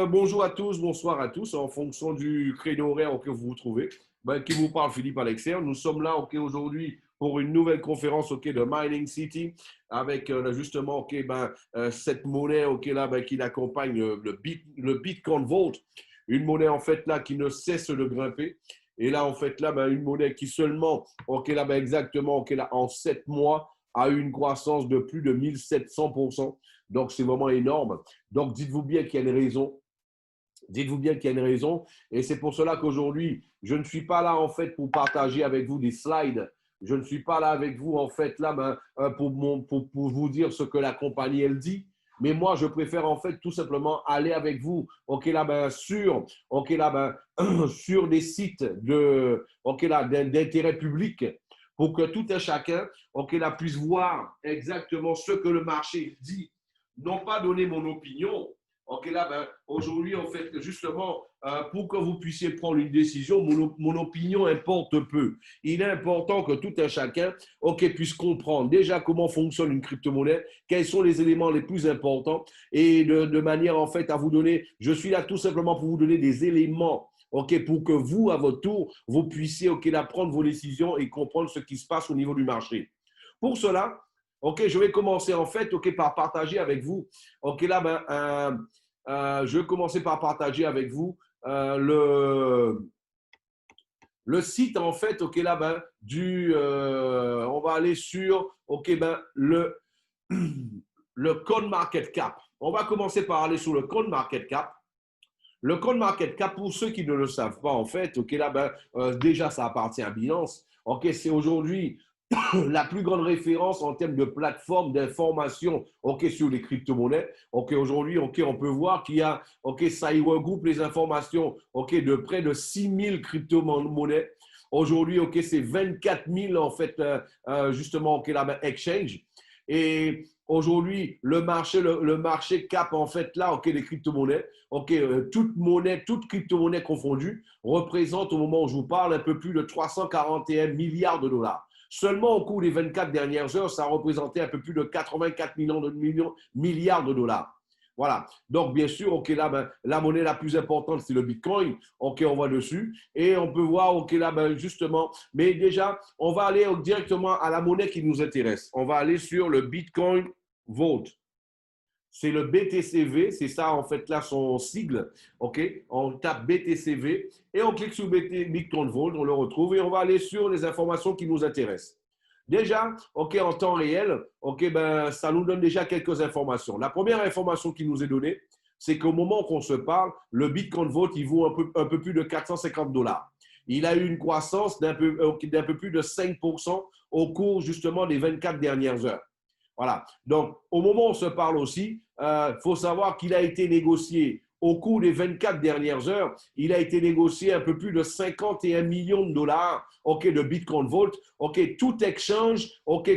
bonjour à tous, bonsoir à tous, en fonction du créneau horaire auquel vous vous trouvez. Qui vous parle, Philippe Alexer. Nous sommes là aujourd'hui pour une nouvelle conférence de Mining City avec justement cette monnaie qui accompagne le Bitcoin Vault, une monnaie en fait là qui ne cesse de grimper. Et là, en fait, là, une monnaie qui seulement, exactement, en 7 mois, a eu une croissance de plus de 1700%. Donc, c'est vraiment énorme. Donc, dites-vous bien qu'il y a une raison. Dites-vous bien qu'il y a une raison. Et c'est pour cela qu'aujourd'hui, je ne suis pas là, en fait, pour partager avec vous des slides. Je ne suis pas là avec vous, en fait, là, pour vous dire ce que la compagnie, elle dit. Mais moi, je préfère, en fait, tout simplement aller avec vous, sur des sites d'intérêt public pour que tout un chacun, puisse voir exactement ce que le marché dit. Non pas donner mon opinion. Aujourd'hui, en fait, justement, pour que vous puissiez prendre une décision, mon opinion importe peu. Il est important que tout un chacun, puisse comprendre déjà comment fonctionne une crypto-monnaie, quels sont les éléments les plus importants, et de manière, en fait, à vous donner, je suis là tout simplement pour vous donner des éléments, pour que vous, à votre tour, vous puissiez, prendre vos décisions et comprendre ce qui se passe au niveau du marché. Pour cela, je vais commencer en fait par partager avec vous. Je vais commencer par partager avec vous le site en fait on va aller sur le CoinMarketCap. On va commencer par aller sur le CoinMarketCap. Le CoinMarketCap, pour ceux qui ne le savent pas, en fait, déjà, ça appartient à Binance. C'est aujourd'hui la plus grande référence en termes de plateforme d'information sur les crypto-monnaies. Aujourd'hui, on peut voir qu'il y a, ça y regroupe les informations de près de 6000 crypto-monnaies. Aujourd'hui, c'est 24 000 en fait, justement, exchange. Et aujourd'hui, le marché cap en fait là, les crypto-monnaies, toute crypto-monnaie confondue, représente au moment où je vous parle un peu plus de 341 milliards de dollars. Seulement au cours des 24 dernières heures, ça a représenté un peu plus de 84 milliards de dollars. Voilà. Donc, bien sûr, la monnaie la plus importante, c'est le Bitcoin. On va dessus. Et on peut voir, justement, mais déjà, on va aller directement à la monnaie qui nous intéresse. On va aller sur le Bitcoin Vault. C'est le BTCV, c'est ça en fait là son sigle. On tape BTCV et on clique sur Bitcoin Vault, on le retrouve et on va aller sur les informations qui nous intéressent. Déjà, en temps réel, ça nous donne déjà quelques informations. La première information qui nous est donnée, c'est qu'au moment qu'on se parle, le Bitcoin Vault, il vaut un peu plus de 450 dollars. Il a eu une croissance d'un peu plus de 5% au cours justement des 24 dernières heures. Voilà. Donc, au moment où on se parle aussi, faut savoir qu'il a été négocié au cours des 24 dernières heures, il a été négocié un peu plus de 51 millions de dollars de Bitcoin Vault, tout exchange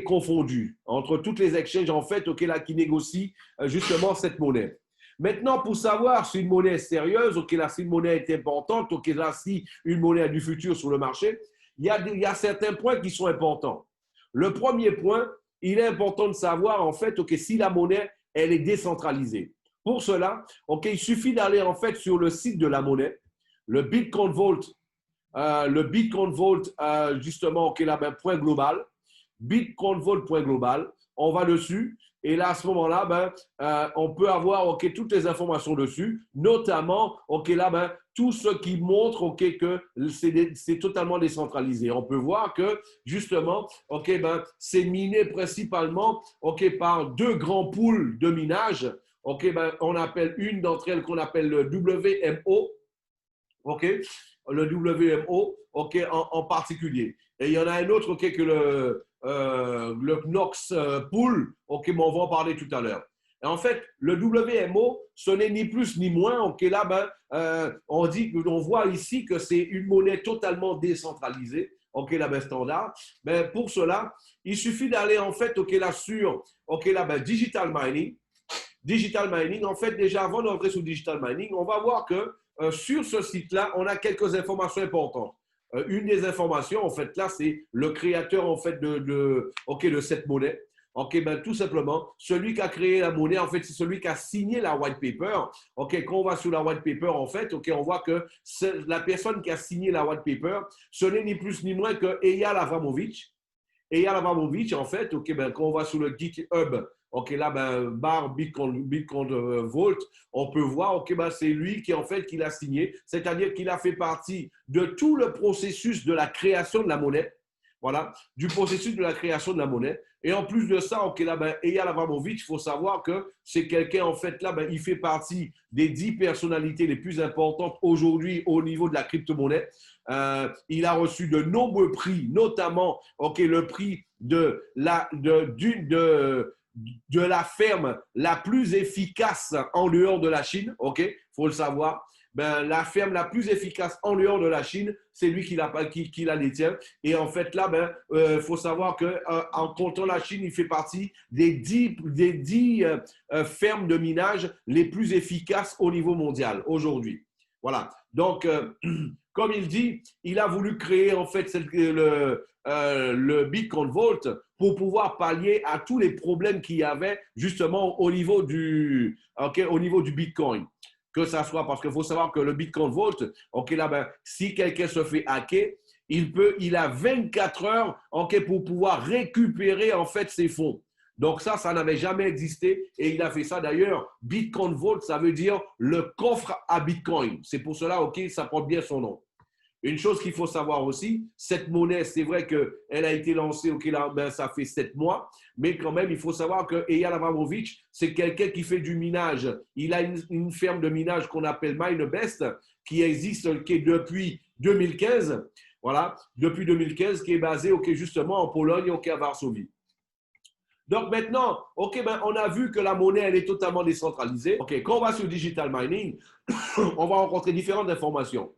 confondu, entre toutes les exchanges en fait là, qui négocient justement cette monnaie. Maintenant, pour savoir si une monnaie est sérieuse, là, si une monnaie est importante, là, si une monnaie a du futur sur le marché, il y a certains points qui sont importants. Le premier point, il est important de savoir en fait si la monnaie elle est décentralisée. Pour cela, il suffit d'aller en fait sur le site de la monnaie, le Bitcoin Vault, justement point global, bitcoinvault.global. On va dessus et là à ce moment-là, on peut avoir toutes les informations dessus, notamment tout ce qui montre que c'est totalement décentralisé. On peut voir que justement, c'est miné principalement par deux grands pools de minage. On appelle une d'entre elles qu'on appelle le WMO. Le WMO en particulier. Et il y en a un autre que le Knox Pool, mais on va en parler tout à l'heure. Et en fait, le WMO, ce n'est ni plus ni moins. Là, on voit ici que c'est une monnaie totalement décentralisée. Standard. Mais pour cela, il suffit d'aller en fait là sur Digital Mining. Digital Mining, en fait, déjà avant d'entrer sur Digital Mining, on va voir que sur ce site-là, on a quelques informations importantes. Une des informations, en fait, là, c'est le créateur en fait de cette monnaie. Ok, ben, tout simplement, celui qui a créé la monnaie, en fait, c'est celui qui a signé la white paper. Ok, quand on va sur la white paper, en fait, ok, on voit que la personne qui a signé la white paper, ce n'est ni plus ni moins que Eyal Abramovich. Eyal Abramovich, en fait, ok, ben, quand on va sur le GitHub, ok, là, ben, bar Bitcoin Vault, on peut voir, ok, ben, c'est lui qui, en fait, qui l'a signé, c'est-à-dire qu'il a fait partie de tout le processus de la création de la monnaie. Voilà, du processus de la création de la monnaie. Et en plus de ça, ok, là, ben, Eyal Abramovich, il faut savoir que c'est quelqu'un, en fait, là, ben, il fait partie des 10 personnalités les plus importantes aujourd'hui au niveau de la crypto-monnaie. Il a reçu de nombreux prix, notamment, ok, le prix de la ferme la plus efficace en dehors de la Chine, ok, il faut le savoir. Ben, la ferme la plus efficace en dehors de la Chine, c'est lui qui la détient. Et en fait, là, ben, faut savoir qu'en comptant la Chine, il fait partie des 10 fermes de minage les plus efficaces au niveau mondial aujourd'hui. Voilà. Donc, comme il dit, il a voulu créer en fait le Bitcoin Vault pour pouvoir pallier à tous les problèmes qu'il y avait justement au niveau au niveau du Bitcoin. Que ça soit parce qu'il faut savoir que le Bitcoin Vault, ok, là, ben, si quelqu'un se fait hacker, il a 24 heures, ok, pour pouvoir récupérer en fait ses fonds. Donc ça n'avait jamais existé et il a fait ça d'ailleurs. Bitcoin Vault, ça veut dire le coffre à Bitcoin. C'est pour cela, ok, ça porte bien son nom. Une chose qu'il faut savoir aussi, cette monnaie, c'est vrai qu'elle a été lancée, ok, là, ben, ça fait 7 mois, mais quand même, il faut savoir que Eyal Abramovich, c'est quelqu'un qui fait du minage. Il a une ferme de minage qu'on appelle MineBest, qui existe depuis 2015, voilà, depuis 2015, qui est basée, ok, justement en Pologne, ok, à Varsovie. Donc maintenant, ok, ben, on a vu que la monnaie, elle est totalement décentralisée. Ok, quand on va sur Digital Mining, on va rencontrer différentes informations.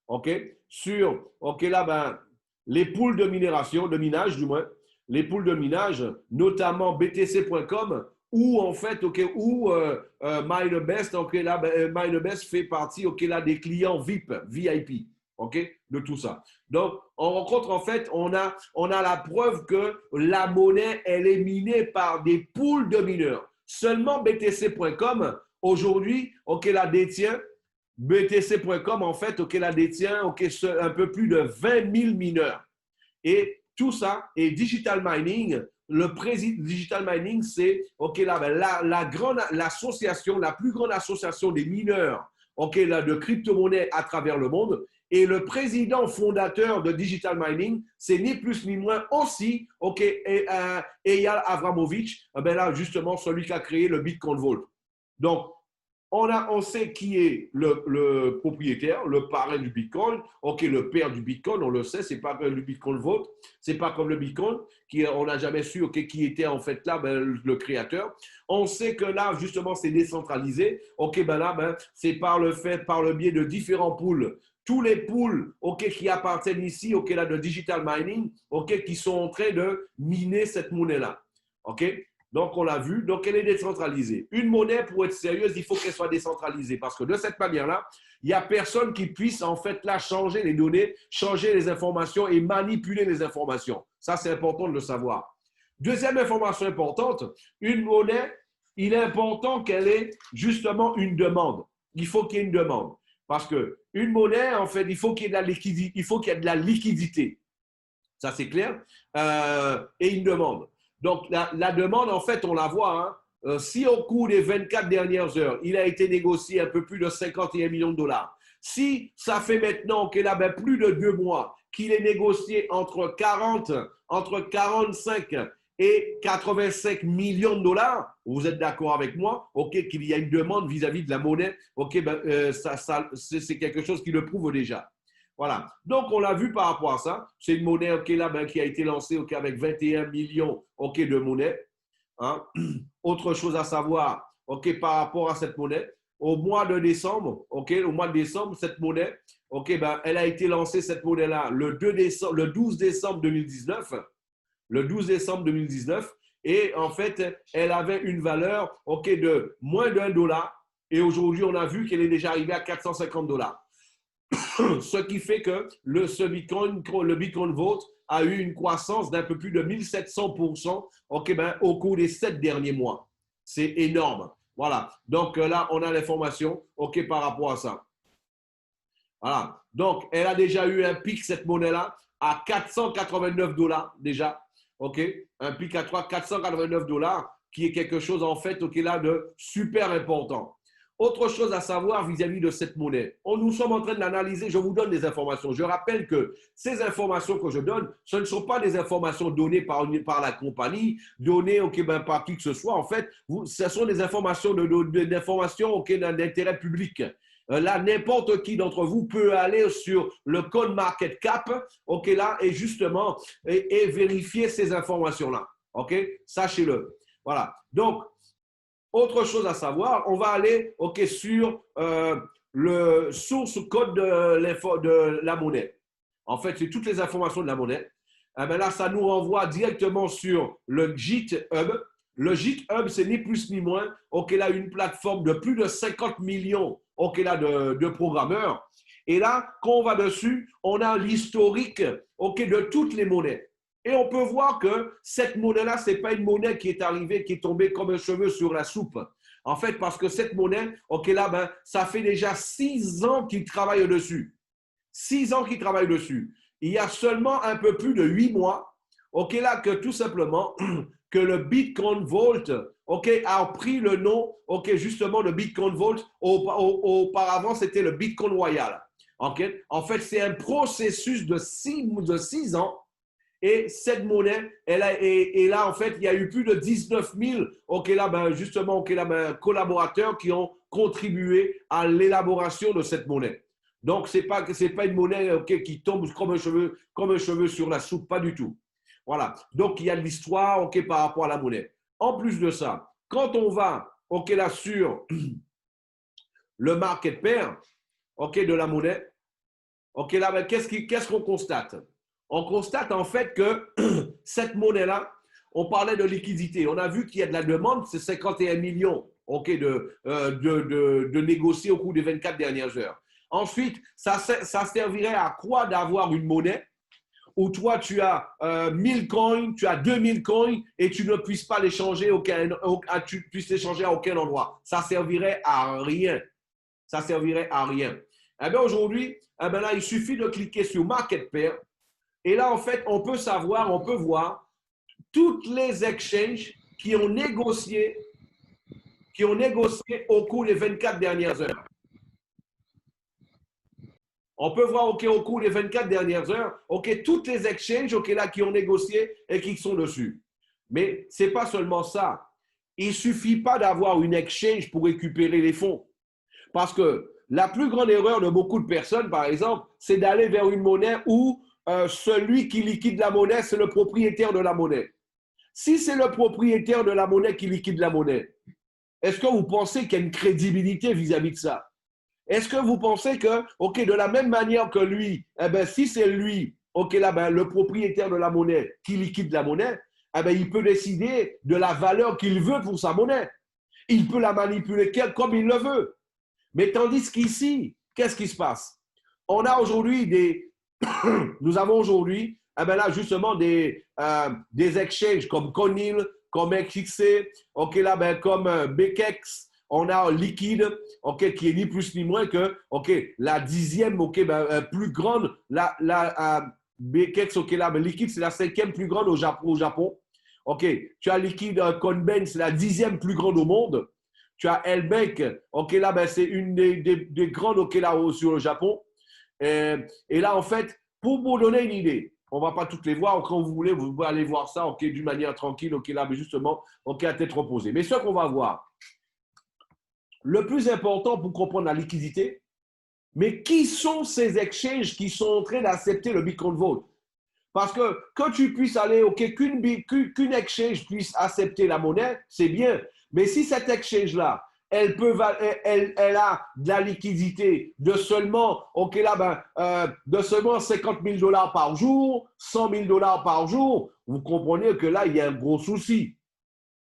OK, sur, OK, là, ben, les poules de minération, de minage du moins, les poules de minage, notamment BTC.com, où en fait, OK, où MineBest, OK, là, ben, MineBest fait partie, OK, là, des clients VIP, OK, de tout ça. Donc, on rencontre en fait, on a la preuve que la monnaie, elle est minée par des poules de mineurs. Seulement BTC.com, aujourd'hui, OK, la détient BTC.com, en fait, OK, la détient un peu plus de 20 000 mineurs. Et tout ça, et Digital Mining, le président Digital Mining, c'est l'association, la plus grande association des mineurs là, de crypto-monnaies à travers le monde. Et le président fondateur de Digital Mining, c'est ni plus ni moins aussi Eyal Abramovich, ben là, justement, celui qui a créé le Bitcoin Vault. Donc, on sait qui est le propriétaire, le parrain du Bitcoin, ok, le père du Bitcoin, on le sait, c'est pas comme le Bitcoin Vault, c'est pas comme le Bitcoin, on n'a jamais su qui était en fait là, ben, le créateur. On sait que là, justement, c'est décentralisé, ok, ben là, ben, c'est par le biais de différents pools. Tous les pools qui appartiennent ici, là, de Digital Mining, qui sont en train de miner cette monnaie-là. OK? Donc, on l'a vu. Donc, elle est décentralisée. Une monnaie, pour être sérieuse, il faut qu'elle soit décentralisée parce que de cette manière-là, il n'y a personne qui puisse, en fait, là, changer les données, changer les informations et manipuler les informations. Ça, c'est important de le savoir. Deuxième information importante, une monnaie, il est important qu'elle ait justement une demande. Il faut qu'il y ait une demande. Parce qu'une monnaie, en fait, il faut qu'il y ait de la liquidité. Ça, c'est clair. Et une demande. Donc, la demande, en fait, on la voit. Hein. Si au cours des 24 dernières heures, il a été négocié un peu plus de 51 millions de dollars, si ça fait maintenant qu'il a plus de 2 mois qu'il est négocié entre 45 et 85 millions de dollars, vous êtes d'accord avec moi, qu'il y a une demande vis-à-vis de la monnaie, c'est quelque chose qui le prouve déjà. Voilà. Donc, on l'a vu par rapport à ça. C'est une monnaie là, qui a été lancée avec 21 millions de monnaie. Hein. Autre chose à savoir par rapport à cette monnaie, au mois de décembre, cette monnaie, elle a été lancée, cette monnaie-là, le 12 décembre 2019. Le 12 décembre 2019. Et en fait, elle avait une valeur de moins d'$1. Et aujourd'hui, on a vu qu'elle est déjà arrivée à 450 $. ce qui fait que le Bitcoin Vault a eu une croissance d'un peu plus de 1700% au cours des 7 derniers mois. C'est énorme. Voilà. Donc là, on a l'information par rapport à ça. Voilà. Donc, elle a déjà eu un pic, cette monnaie-là, à 489 dollars déjà. OK? Un pic à 489 dollars, qui est quelque chose, en fait, là, de super important. Autre chose à savoir vis-à-vis de cette monnaie. Nous sommes en train de l'analyser. Je vous donne des informations. Je rappelle que ces informations que je donne, ce ne sont pas des informations données par la compagnie, données par qui que ce soit. En fait, ce sont des informations d'intérêt public. Là, n'importe qui d'entre vous peut aller sur le CoinMarketCap, là, et justement, et vérifier ces informations-là. Sachez-le. Voilà. Donc, autre chose à savoir, on va aller sur le source code de la monnaie. En fait, c'est toutes les informations de la monnaie. Là, ça nous renvoie directement sur le GitHub. Le GitHub, c'est ni plus ni moins là, une plateforme de plus de 50 millions là, de programmeurs. Et là, quand on va dessus, on a l'historique de toutes les monnaies. Et on peut voir que cette monnaie-là, ce n'est pas une monnaie qui est arrivée, qui est tombée comme un cheveu sur la soupe. En fait, parce que cette monnaie, là, ça fait déjà 6 ans qu'ils travaillent dessus. 6 ans qu'ils travaillent dessus. Il y a seulement un peu plus de 8 mois, là, que tout simplement, que le Bitcoin Vault, a pris le nom, justement, le Bitcoin Vault. Auparavant, c'était le Bitcoin Royal. En fait, c'est un processus de 6 ans. Et cette monnaie, et là, en fait, il y a eu plus de 19 000 justement, collaborateurs qui ont contribué à l'élaboration de cette monnaie. Donc, ce n'est pas une monnaie qui tombe comme un cheveu sur la soupe, pas du tout. Voilà. Donc, il y a de l'histoire par rapport à la monnaie. En plus de ça, quand on va là sur le market pair de la monnaie, là, qu'est-ce qu'on constate? On constate en fait que cette monnaie-là, on parlait de liquidité. On a vu qu'il y a de la demande, c'est 51 millions de négocier au cours des 24 dernières heures. Ensuite, ça servirait à quoi d'avoir une monnaie où toi, tu as 1000 coins, tu as 2000 coins et tu ne puisses pas les changer tu puisses les changer à aucun endroit. Ça servirait à rien. Ça servirait à rien. Eh bien, aujourd'hui, là, il suffit de cliquer sur Market Pair. Et là, en fait, on peut voir toutes les exchanges qui ont négocié au cours des 24 dernières heures. On peut voir au cours des 24 dernières heures, toutes les exchanges là, qui ont négocié et qui sont dessus. Mais ce n'est pas seulement ça. Il ne suffit pas d'avoir une exchange pour récupérer les fonds. Parce que la plus grande erreur de beaucoup de personnes, par exemple, c'est d'aller vers une monnaie où celui qui liquide la monnaie, c'est le propriétaire de la monnaie. Si c'est le propriétaire de la monnaie qui liquide la monnaie, est-ce que vous pensez qu'il y a une crédibilité vis-à-vis de ça? Est-ce que vous pensez que, de la même manière que lui, si c'est lui, là, le propriétaire de la monnaie qui liquide la monnaie, il peut décider de la valeur qu'il veut pour sa monnaie. Il peut la manipuler comme il le veut. Mais tandis qu'ici, qu'est-ce qui se passe? On a aujourd'hui nous avons aujourd'hui, là, justement, des exchanges comme Conil, comme XXC, là, comme BKEX, on a Liquid, qui est ni plus ni moins que, la 10e, plus grande, BKEX, là, Liquid, c'est la 5e plus grande au Japon. Tu as Liquid Coinbase, c'est la 10e plus grande au monde. Tu as LBank, là, c'est une des grandes, là, sur le Japon. Et là, en fait, pour vous donner une idée, on ne va pas toutes les voir. Quand vous voulez, vous pouvez aller voir ça d'une manière tranquille, là, mais justement, à tête reposée. Mais ce qu'on va voir, le plus important pour comprendre la liquidité, mais qui sont ces exchanges qui sont en train d'accepter le Bitcoin Vault? Parce que quand tu puisses aller, qu'une exchange puisse accepter la monnaie, c'est bien. Mais si cette exchange-là, elle a de la liquidité de seulement, de seulement 50 000 dollars par jour, 100 000 dollars par jour, vous comprenez que là, il y a un gros souci.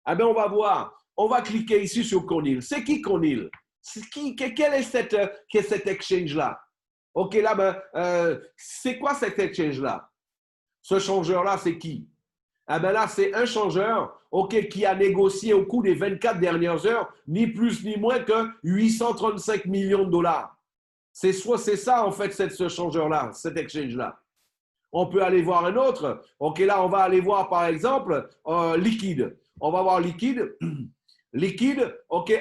Eh bien, on va voir. On va cliquer ici sur Conil. C'est qui Conil? Quel est cet exchange-là? OK, là, c'est quoi cet exchange-là? Ce changeur-là, c'est qui? Ah ben là, c'est un changeur, OK, qui a négocié au cours des 24 dernières heures, ni plus ni moins que 835 millions de dollars. C'est ça, en fait, ce changeur-là, cet exchange-là. On peut aller voir un autre. OK, là, on va aller voir, par exemple, Liquide. On va voir Liquide. Liquide, OK,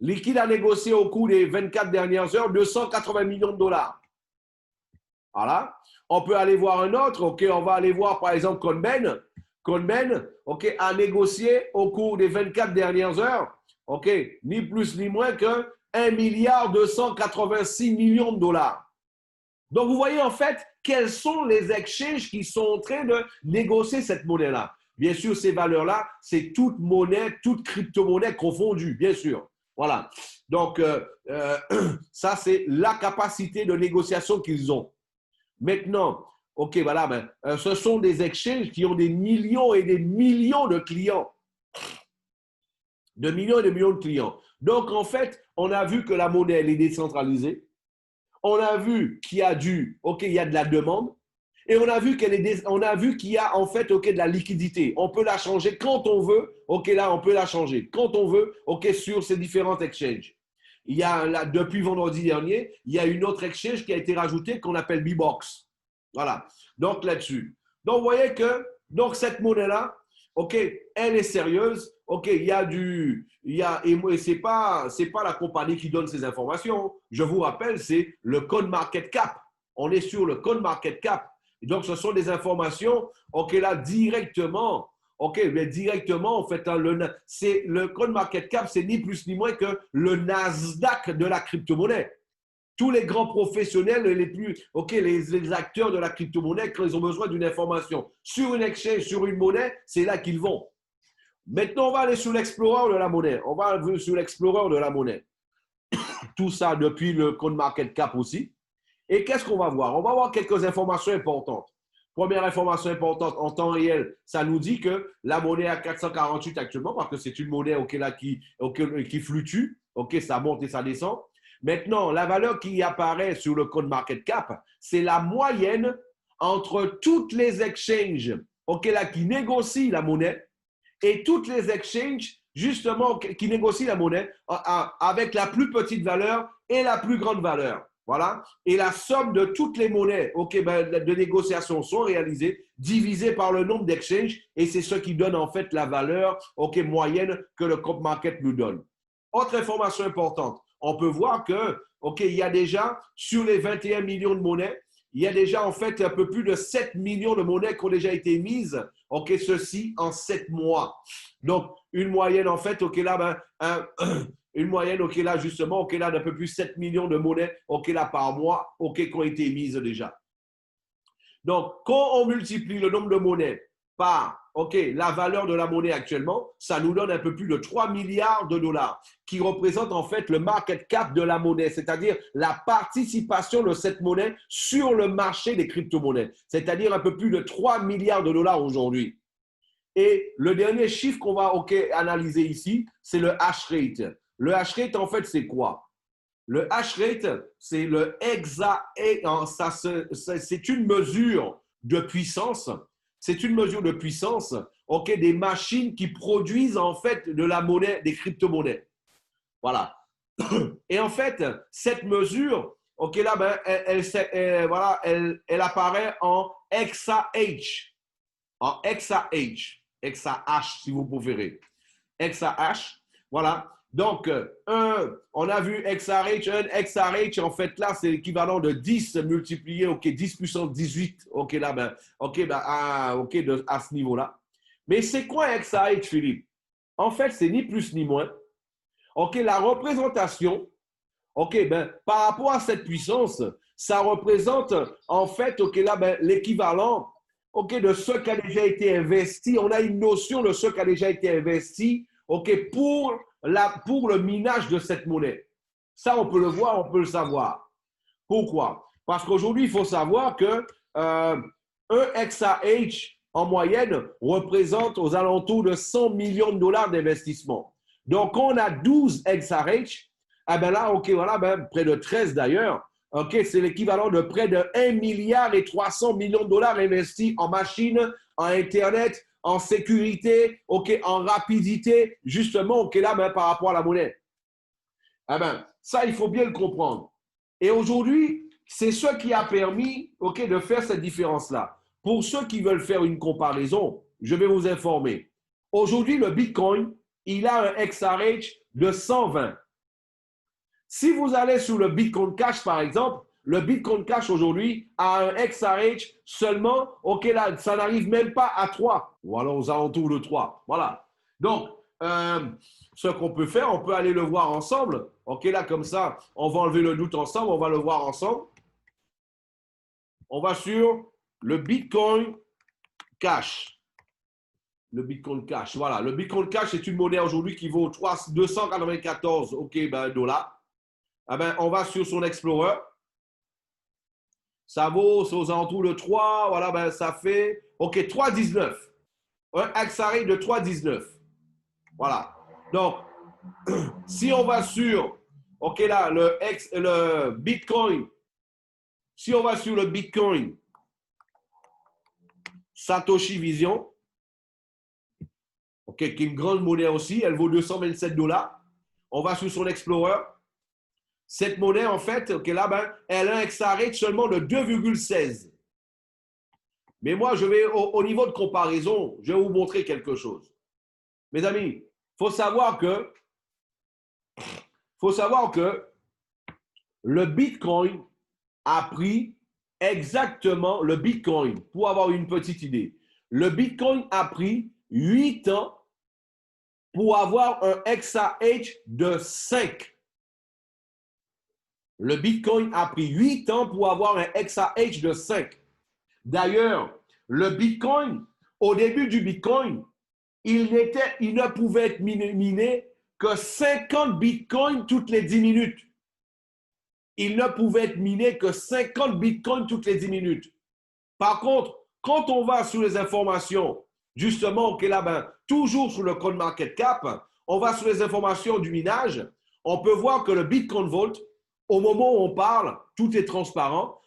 Liquide a négocié au cours des 24 dernières heures 280 millions de dollars. Voilà. On peut aller voir un autre. OK, on va aller voir, par exemple, Conben. Conben, OK, a négocié au cours des 24 dernières heures, OK, ni plus ni moins que 1 milliard 286 millions de dollars. Donc, vous voyez en fait quels sont les exchanges qui sont en train de négocier cette monnaie-là. Bien sûr, ces valeurs-là, c'est toute monnaie, toute crypto-monnaie confondue, bien sûr. Voilà. Donc, ça, c'est la capacité de négociation qu'ils ont. Maintenant, OK, voilà, ce sont des exchanges qui ont des millions et des millions de clients. De millions et de millions de clients. Donc, en fait, on a vu que la monnaie, elle est décentralisée. On a vu qu'il y a il y a de la demande. Et on a vu qu'il y a en fait, OK, de la liquidité. On peut la changer quand on veut. OK, là, on peut la changer quand on veut, OK, sur ces différents exchanges. Il y a, là, depuis vendredi dernier, il y a une autre exchange qui a été rajoutée qu'on appelle B-Box. Voilà. Donc, là-dessus. Donc, vous voyez que cette monnaie-là, OK, elle est sérieuse. OK, et c'est pas la compagnie qui donne ces informations. Je vous rappelle, c'est le CoinMarketCap. On est sur le CoinMarketCap. Et donc, ce sont des informations, OK, là, directement. OK, mais directement, en fait, le CoinMarketCap, c'est ni plus ni moins que le Nasdaq de la crypto-monnaie. Tous les grands professionnels, les acteurs de la crypto-monnaie, quand ils ont besoin d'une information sur une exchange, sur une monnaie, c'est là qu'ils vont. Maintenant, on va aller sur l'Explorer de la monnaie. On va aller sur l'Explorer de la monnaie. Tout ça depuis le CoinMarketCap aussi. Et qu'est-ce qu'on va voir? On va voir quelques informations importantes. Première information importante, en temps réel, ça nous dit que la monnaie est à 448 actuellement parce que c'est une monnaie qui fluctue. OK, ça monte et ça descend. Maintenant, la valeur qui apparaît sur le CoinMarketCap, c'est la moyenne entre toutes les exchanges qui négocient la monnaie et toutes les exchanges justement qui négocient la monnaie avec la plus petite valeur et la plus grande valeur. Voilà. Et la somme de toutes les monnaies de négociation sont réalisées, divisées par le nombre d'exchanges, et c'est ce qui donne en fait la valeur moyenne que le CoinMarket nous donne. Autre information importante, on peut voir que il y a déjà sur les 21 millions de monnaies, il y a déjà en fait un peu plus de 7 millions de monnaies qui ont déjà été mises, ceci en 7 mois. Donc, une moyenne en fait, une moyenne, là, justement, là, d'un peu plus de 7 millions de monnaies, là, par mois, qui ont été mises déjà. Donc, quand on multiplie le nombre de monnaies par, la valeur de la monnaie actuellement, ça nous donne un peu plus de 3 milliards de dollars, qui représente en fait le market cap de la monnaie, c'est-à-dire la participation de cette monnaie sur le marché des crypto-monnaies, c'est-à-dire un peu plus de 3 milliards de dollars aujourd'hui. Et le dernier chiffre qu'on va analyser ici, c'est le hash rate. Le hash rate, en fait, c'est quoi? Le hash rate, c'est le c'est une mesure de puissance. C'est une mesure de puissance des machines qui produisent en fait de la monnaie, des crypto-monnaies. Voilà. Et en fait, cette mesure, là, elle apparaît en exahash. En exahash. Exahash, si vous préférez. Exahash. Voilà. Donc, on a vu exahash, un exahash, en fait, là, c'est l'équivalent de 10 multiplié, 10 puissance 18, là, à ce niveau-là. Mais c'est quoi un exahash, Philippe? En fait, c'est ni plus ni moins, la représentation, par rapport à cette puissance, ça représente, en fait, là, l'équivalent, de ce qui a déjà été investi. On a une notion de ce qui a déjà été investi, pour le minage de cette monnaie. Ça, on peut le voir, on peut le savoir. Pourquoi? Parce qu'aujourd'hui, il faut savoir que un exahash en moyenne représente aux alentours de 100 millions de dollars d'investissement. Donc, on a 12 exahash. Ah ben là, OK, voilà, ben, près de 13 d'ailleurs. OK, c'est l'équivalent de près de 1 milliard et 300 millions de dollars investis en machines, en Internet, en sécurité, OK, en rapidité, justement, OK, là, ben, par rapport à la monnaie. Ah ben, ça, il faut bien le comprendre. Et aujourd'hui, c'est ce qui a permis, OK, de faire cette différence-là. Pour ceux qui veulent faire une comparaison, je vais vous informer. Aujourd'hui, le Bitcoin, il a un XRH de 120. Si vous allez sur le Bitcoin Cash, par exemple, le Bitcoin Cash aujourd'hui a un XRH seulement, OK, là, ça n'arrive même pas à 3, ou alors aux alentours de 3. Voilà. Donc, ce qu'on peut faire, on peut aller le voir ensemble. OK, là, comme ça, on va enlever le doute ensemble, on va le voir ensemble. On va sur le Bitcoin Cash. Le Bitcoin Cash, voilà. Le Bitcoin Cash est une monnaie aujourd'hui qui vaut 294 dollars. Ah ben, on va sur son Explorer. Ça vaut aux alentours de 3, voilà, ben, ça fait, OK, 3,19. Un XRI de 3,19. Voilà. Donc, si on va sur, OK, là, le Bitcoin, si on va sur le Bitcoin Satoshi Vision, OK, qui est une grande monnaie aussi, elle vaut 227 dollars. On va sur son Explorer. Cette monnaie, en fait, OK, là, ben, elle a un XRI seulement de 2,16. Mais moi, je vais, au niveau de comparaison, je vais vous montrer quelque chose. Mes amis, il faut savoir que le Bitcoin a pris exactement, le Bitcoin, pour avoir une petite idée, le Bitcoin a pris 8 ans pour avoir un XRH de 5. Le Bitcoin a pris 8 ans pour avoir un XRH de 5. D'ailleurs, le Bitcoin, au début du Bitcoin, il ne pouvait être miné que 50 bitcoins toutes les 10 minutes. Il ne pouvait être miné que 50 bitcoins toutes les 10 minutes. Par contre, quand on va sur les informations, justement, okay, là, ben, toujours sur le CoinMarketCap, on va sur les informations du minage, on peut voir que le Bitcoin Vault, au moment où on parle, tout est transparent.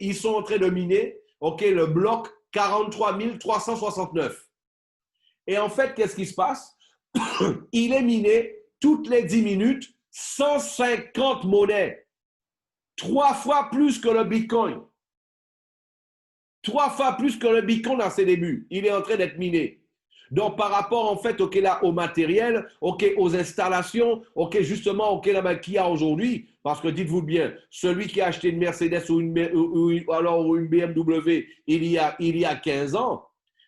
Ils sont en train de miner le bloc 43 369. Et en fait, qu'est-ce qui se passe? Il est miné toutes les 10 minutes 150 monnaies. 3 fois plus que le Bitcoin. 3 fois plus que le Bitcoin à ses débuts. Il est en train d'être miné. Donc, par rapport, en fait, là, au matériel, aux installations, justement, là, qu'il y a aujourd'hui, parce que dites-vous bien, celui qui a acheté une Mercedes ou une BMW il y a 15 ans,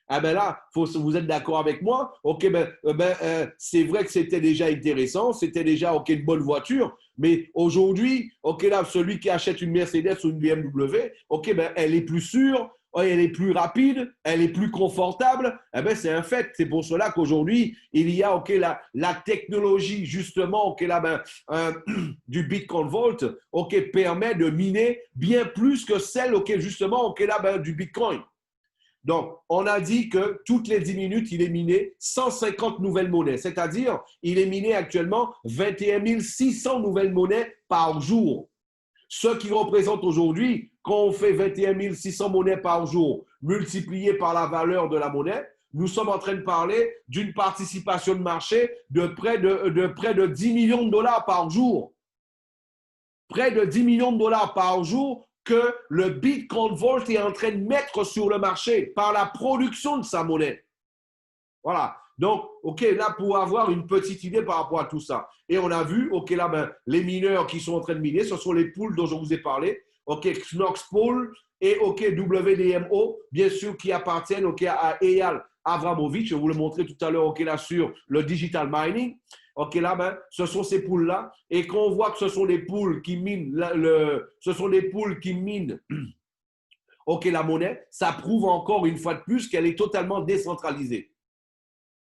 ah ben là, vous êtes d'accord avec moi? C'est vrai que c'était déjà intéressant, c'était déjà une bonne voiture, mais aujourd'hui, là, celui qui achète une Mercedes ou une BMW, elle est plus sûre, elle est plus rapide, elle est plus confortable. C'est un fait. C'est pour cela qu'aujourd'hui, il y a la technologie, justement, du Bitcoin Vault, permet de miner bien plus que celle, justement, du Bitcoin. Donc, on a dit que toutes les 10 minutes, il est miné 150 nouvelles monnaies, c'est-à-dire il est miné actuellement 21 600 nouvelles monnaies par jour. Ce qui représente aujourd'hui, quand on fait 21 600 monnaies par jour multiplié par la valeur de la monnaie, nous sommes en train de parler d'une participation de marché de près de 10 millions de dollars par jour. Près de 10 millions de dollars par jour que le Bitcoin Vault est en train de mettre sur le marché par la production de sa monnaie. Voilà. Donc, là, pour avoir une petite idée par rapport à tout ça. Et on a vu, là, ben, les mineurs qui sont en train de miner, ce sont les pools dont je vous ai parlé. Knox Pool et WDMO, bien sûr, qui appartiennent à Eyal Avramovic. Je vous le montrais tout à l'heure, là, sur le digital mining. Là, ben, ce sont ces poules-là. Et quand on voit que ce sont des poules qui minent, la monnaie, ça prouve encore une fois de plus qu'elle est totalement décentralisée.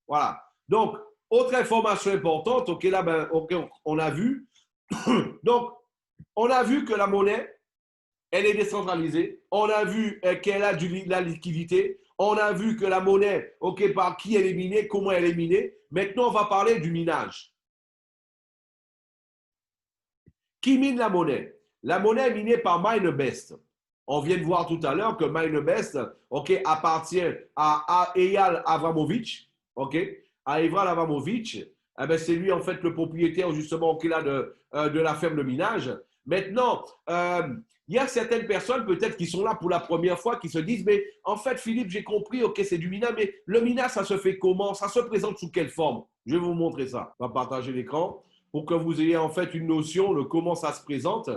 Voilà. Donc, autre information importante, là, ben, on a vu. Donc, on a vu que la monnaie, elle est décentralisée. On a vu qu'elle a de la liquidité. On a vu que la monnaie, par qui elle est minée, comment elle est minée. Maintenant, on va parler du minage. Qui mine la monnaie? La monnaie est minée par MineBest. On vient de voir tout à l'heure que MineBest, ok, appartient à Eyal Avramovich, ok, à Eyal Avramovich. Eh ben, c'est lui en fait le propriétaire justement qui là de la ferme de minage. Maintenant, il y a certaines personnes peut-être qui sont là pour la première fois qui se disent mais en fait Philippe j'ai compris, ok c'est du minage, mais le minage ça se fait comment? Ça se présente sous quelle forme? Je vais vous montrer ça. On va partager l'écran pour que vous ayez en fait une notion de comment ça se présente.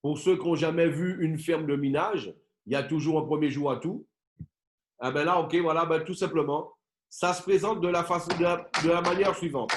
Pour ceux qui n'ont jamais vu une ferme de minage, il y a toujours un premier jour à tout. Ah ben là, ok, voilà, ben tout simplement, ça se présente de la manière suivante.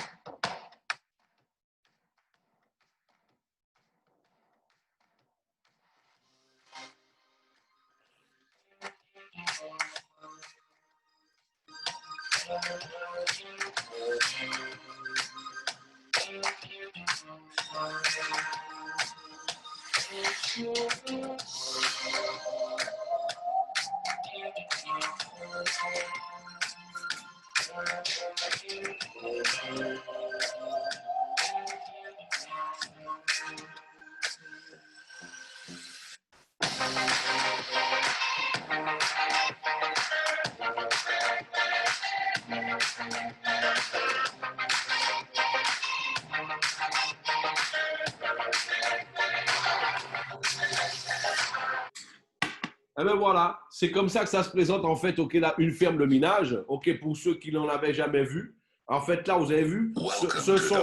Eh ben voilà, c'est comme ça que ça se présente en fait, ok, là, une ferme de minage, ok, pour ceux qui n'en avaient jamais vu. En fait, là, vous avez vu, ce sont...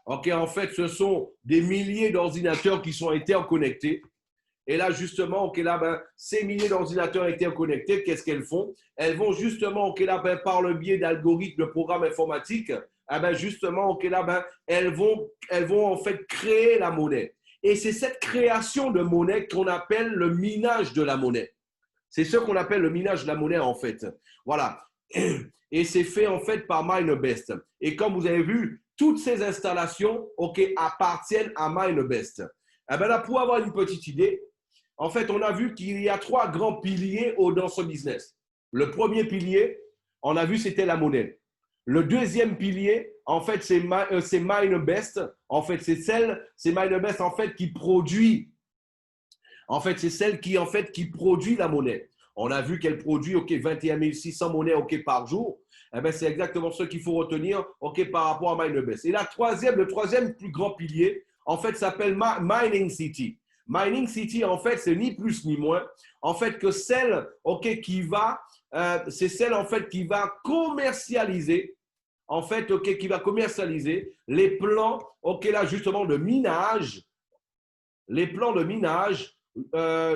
Ok, en fait, ce sont des milliers d'ordinateurs qui sont interconnectés. Et là, justement, ok, là, ben, ces milliers d'ordinateurs interconnectés, qu'est-ce qu'elles font? Elles vont justement, ok, là, ben, par le biais d'algorithmes de programmes informatiques, eh ben, justement, ok, là, ben, elles vont en fait créer la monnaie. Et c'est cette création de monnaie qu'on appelle le minage de la monnaie. C'est ce qu'on appelle le minage de la monnaie, en fait. Voilà. Et c'est fait, en fait, par MineBest. Et comme vous avez vu, toutes ces installations, ok, appartiennent à MineBest. Eh bien là, pour avoir une petite idée, en fait, on a vu qu'il y a trois grands piliers dans ce business. Le premier pilier, on a vu, c'était la monnaie. Le deuxième pilier, en fait, c'est MineBest. En fait, c'est MineBest en fait qui produit. En fait, c'est celle qui produit la monnaie. On a vu qu'elle produit 21 600 monnaies par jour. Eh ben, c'est exactement ce qu'il faut retenir par rapport à MineBest. Et le troisième plus grand pilier, en fait, s'appelle Mining City. Mining City, en fait, c'est ni plus ni moins, en fait, que celle c'est celle en fait qui va commercialiser en fait, qui va commercialiser les plans, là, justement, de minage, les plans de minage,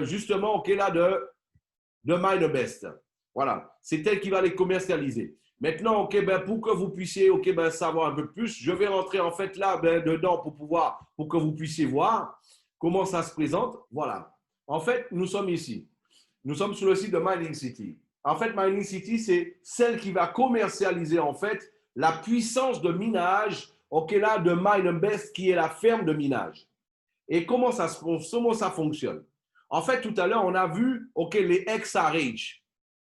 justement, là, de MineBest. Voilà, c'est elle qui va les commercialiser. Maintenant, ben, pour que vous puissiez ben, savoir un peu plus, je vais rentrer en fait là ben, dedans pour que vous puissiez voir comment ça se présente. Voilà. En fait, nous sommes ici. Nous sommes sur le site de Mining City. En fait, Mining City, c'est celle qui va commercialiser en fait la puissance de minage, là, de MineBest, qui est la ferme de minage. Et comment ça fonctionne? En fait, tout à l'heure, on a vu les XRH.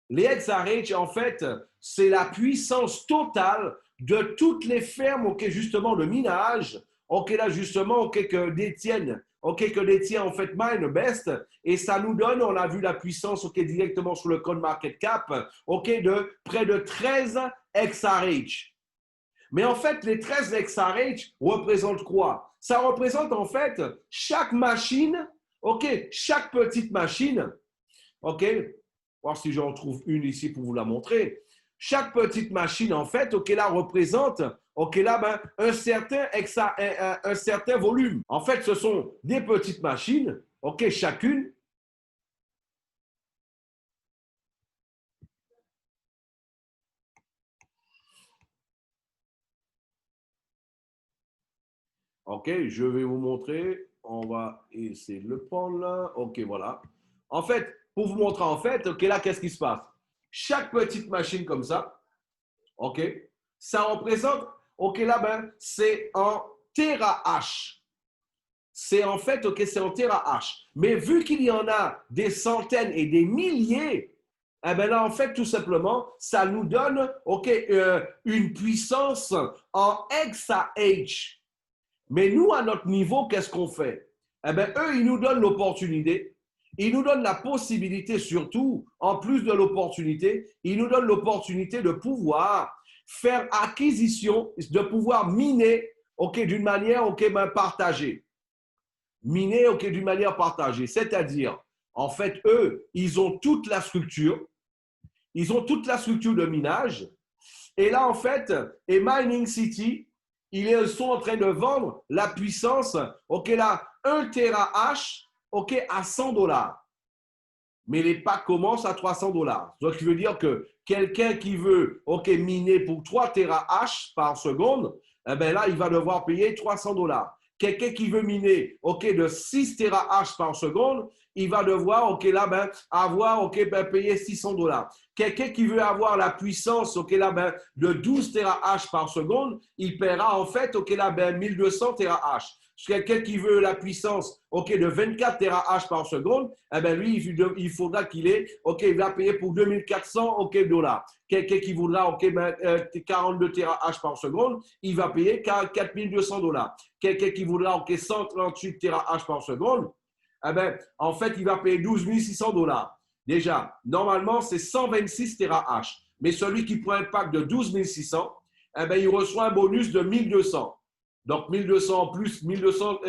Les XRH, en fait, c'est la puissance totale de toutes les fermes justement de minage là, justement que détient en fait MineBest. Et ça nous donne, on a vu la puissance directement sur le CoinMarketCap de près de 13 XRH. Mais en fait, les 13 XRH représentent quoi? Ça représente en fait chaque machine, chaque petite machine, voir si j'en trouve une ici pour vous la montrer. Chaque petite machine, en fait, là, représente, là, ben, un certain volume. En fait, ce sont des petites machines, chacune. Je vais vous montrer. On va essayer de le prendre là. Voilà. En fait, pour vous montrer, en fait, là, qu'est-ce qui se passe? Chaque petite machine comme ça, ça représente, là, ben, c'est en TH. C'est en fait, c'est en TH. Mais vu qu'il y en a des centaines et des milliers, eh ben là, en fait, tout simplement, ça nous donne, une puissance en XAH. Mais nous, à notre niveau, qu'est-ce qu'on fait? Eh bien, eux, ils nous donnent l'opportunité. Ils nous donnent la possibilité, surtout, en plus de l'opportunité, ils nous donnent l'opportunité de pouvoir faire acquisition, de pouvoir miner, OK, d'une manière, OK, ben, partagée. Miner, OK, d'une manière partagée. C'est-à-dire, en fait, eux, ils ont toute la structure. Ils ont toute la structure de minage. Et là, en fait, et Mining City, ils sont en train de vendre la puissance, OK, là, 1 TH, OK, à 100 $. Mais les packs commencent à 300 $. Donc, ça veut dire que quelqu'un qui veut, OK, miner pour 3 TH par seconde, eh bien là, il va devoir payer 300 $. Quelqu'un qui veut miner, OK, de 6 TH par seconde, il va devoir, OK, là, ben, avoir, OK, ben, payer 600 $. Quelqu'un qui veut avoir la puissance, OK, là, ben, de 12 TH par seconde, il paiera, en fait, OK, là, ben, 1200 TH. Quelqu'un qui veut la puissance, OK, de 24 TH par seconde, eh bien, lui, il faudra qu'il ait, OK, il va payer pour 2400, OK, $. Quelqu'un qui voudra, OK, ben, 42 TH par seconde, il va payer 4200 $. Quelqu'un qui voudra, OK, 138 TH par seconde, eh bien, en fait, il va payer 12 600 $. Déjà, normalement, c'est 126 TH. Mais celui qui prend un pack de 12 600, eh bien, il reçoit un bonus de 1200. Donc, 1200 en plus, 1200,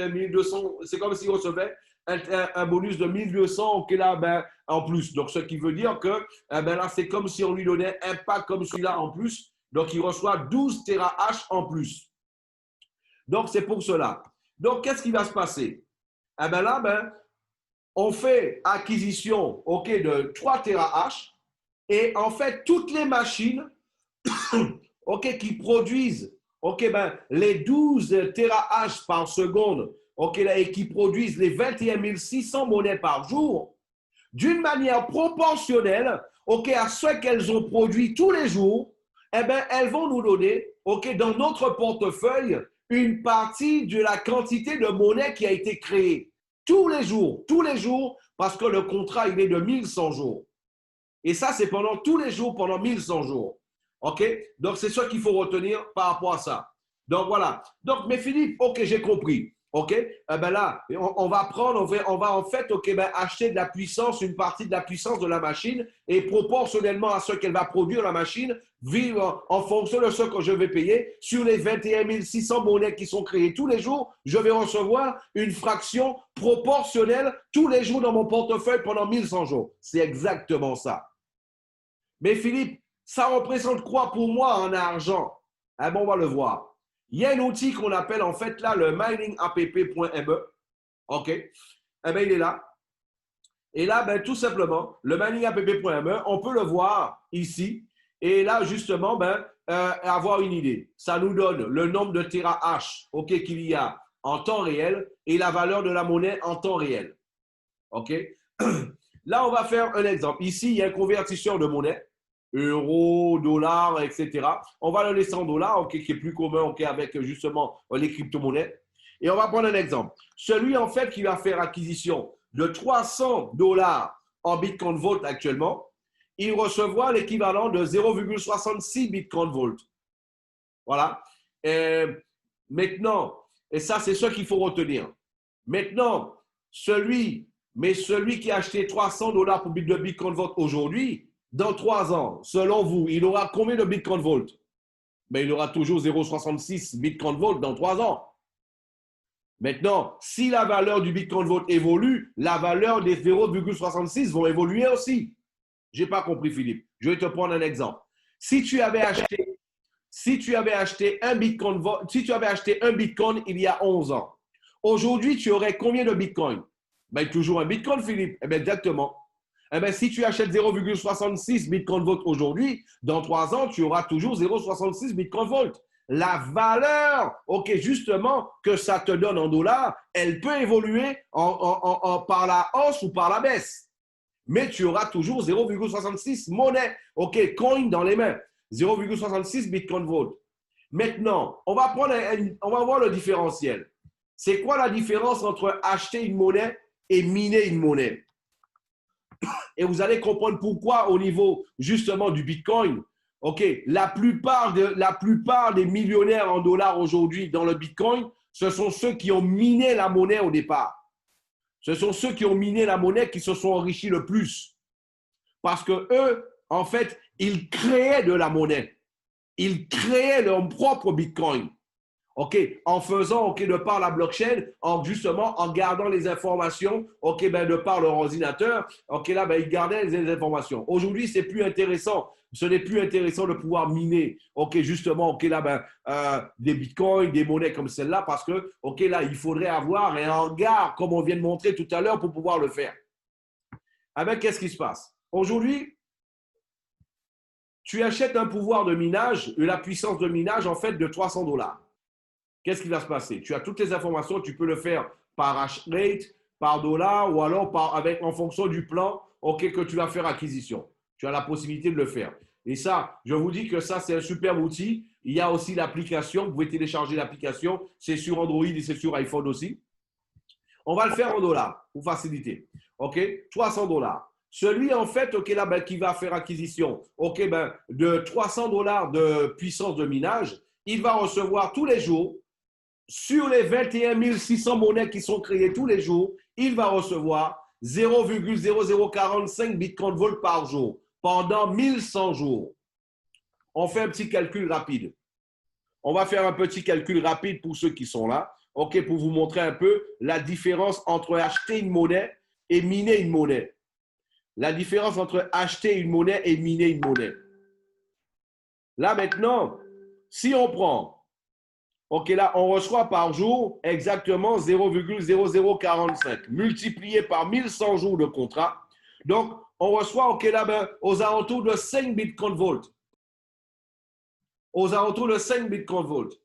c'est comme s'il recevait un bonus de 1200 OK, là, ben, en plus. Donc, ce qui veut dire que ben, là, c'est comme si on lui donnait un pack comme celui-là en plus. Donc, il reçoit 12 TH en plus. Donc, c'est pour cela. Donc, qu'est-ce qui va se passer? Eh bien là, ben, on fait acquisition OK, de 3 TH et en fait, toutes les machines OK, qui produisent OK, ben, les 12 TH par seconde OK, là, et qui produisent les 21 600 monnaies par jour, d'une manière proportionnelle OK, à ce qu'elles ont produit tous les jours, eh ben, elles vont nous donner OK, dans notre portefeuille une partie de la quantité de monnaie qui a été créée tous les jours, parce que le contrat, il est de 1100 jours. Et ça, c'est pendant tous les jours, pendant 1100 jours. OK? Donc, c'est ça qu'il faut retenir par rapport à ça. Donc, voilà. Donc, mais Philippe, OK, j'ai compris. OK? Ben là, on va prendre, on va en fait, OK, ben, acheter de la puissance, une partie de la puissance de la machine et proportionnellement à ce qu'elle va produire, la machine, vivre en fonction de ce que je vais payer sur les 21 600 monnaies qui sont créées tous les jours, je vais recevoir une fraction proportionnelle tous les jours dans mon portefeuille pendant 1100 jours. C'est exactement ça. Mais Philippe, ça représente quoi pour moi en argent? Eh bien, on va le voir. Il y a un outil qu'on appelle en fait là le miningapp.me. OK? Eh bien, il est là. Et là, ben, tout simplement, le miningapp.me, on peut le voir ici. Et là, justement, ben, avoir une idée. Ça nous donne le nombre de TH OK, qu'il y a en temps réel et la valeur de la monnaie en temps réel. OK? Là, on va faire un exemple. Ici, il y a un convertisseur de monnaie. Euros, dollars, etc. On va le laisser en dollars, OK, qui est plus commun OK, avec justement les crypto-monnaies. Et on va prendre un exemple. Celui, en fait, qui va faire acquisition de 300 $ en Bitcoin Vault actuellement, il recevra l'équivalent de 0,66 Bitcoin Vault. Voilà. Maintenant, et ça, c'est ce qu'il faut retenir. Maintenant, celui qui a acheté 300 $ pour de Bitcoin Vault aujourd'hui, dans 3 ans, selon vous, il aura combien de Bitcoin Vault? Mais il aura toujours 0,66 Bitcoin Vault dans 3 ans. Maintenant, si la valeur du Bitcoin Vault évolue, la valeur des 0,66 vont évoluer aussi. Je n'ai pas compris, Philippe. Je vais te prendre un exemple. Si tu avais acheté un Bitcoin, il y a 11 ans, aujourd'hui, tu aurais combien de Bitcoin? Ben, toujours un Bitcoin, Philippe. Eh bien, exactement. Eh bien, si tu achètes 0,66 Bitcoin Vault aujourd'hui, dans 3 ans, tu auras toujours 0,66 Bitcoin Vault. La valeur, OK, justement, que ça te donne en dollars, elle peut évoluer par la hausse ou par la baisse. Mais tu auras toujours 0,66 monnaie, OK, coin dans les mains. 0,66 Bitcoin Vault. Maintenant, on va voir le différentiel. C'est quoi la différence entre acheter une monnaie et miner une monnaie? Et vous allez comprendre pourquoi au niveau justement du Bitcoin, OK, la plupart des millionnaires en dollars aujourd'hui dans le Bitcoin ce sont ceux qui ont miné la monnaie au départ. Ce sont ceux qui ont miné la monnaie qui se sont enrichis le plus. Parce que eux, en fait, ils créaient de la monnaie. Ils créaient leur propre Bitcoin. OK, en faisant, OK, de par la blockchain, justement, en gardant les informations, OK, ben, de par leur ordinateur, OK, là, ben, ils gardaient les informations. Aujourd'hui, c'est plus intéressant. Ce n'est plus intéressant de pouvoir miner, OK, justement, OK, là, ben, des bitcoins, des monnaies comme celle-là, parce que, OK, là, il faudrait avoir un hangar, comme on vient de montrer tout à l'heure, pour pouvoir le faire. Ah ben, qu'est-ce qui se passe? Aujourd'hui, tu achètes un pouvoir de minage, la puissance de minage, en fait, de 300 $. Qu'est-ce qui va se passer? Tu as toutes les informations, tu peux le faire par hash rate, par dollar ou alors en fonction du plan que tu vas faire acquisition. Tu as la possibilité de le faire. Et ça, je vous dis que ça, c'est un super outil. Il y a aussi l'application. Vous pouvez télécharger l'application. C'est sur Android et c'est sur iPhone aussi. On va le faire en dollars pour faciliter. OK? 300 $. Celui, en fait, là, ben, qui va faire acquisition ben, de 300 $ de puissance de minage, il va recevoir tous les jours sur les 21 600 monnaies qui sont créées tous les jours, il va recevoir 0,0045 Bitcoin Volt par jour pendant 1100 jours. On fait un petit calcul rapide. On va faire un petit calcul rapide pour ceux qui sont là, OK, pour vous montrer un peu la différence entre acheter une monnaie et miner une monnaie. La différence entre acheter une monnaie et miner une monnaie. Là maintenant, si on prend OK, là, on reçoit par jour exactement 0,0045 multiplié par 1100 jours de contrat. Donc, on reçoit, OK, là, ben, aux alentours de 5 Bitcoin Volt. Aux alentours de 5 Bitcoin Volt.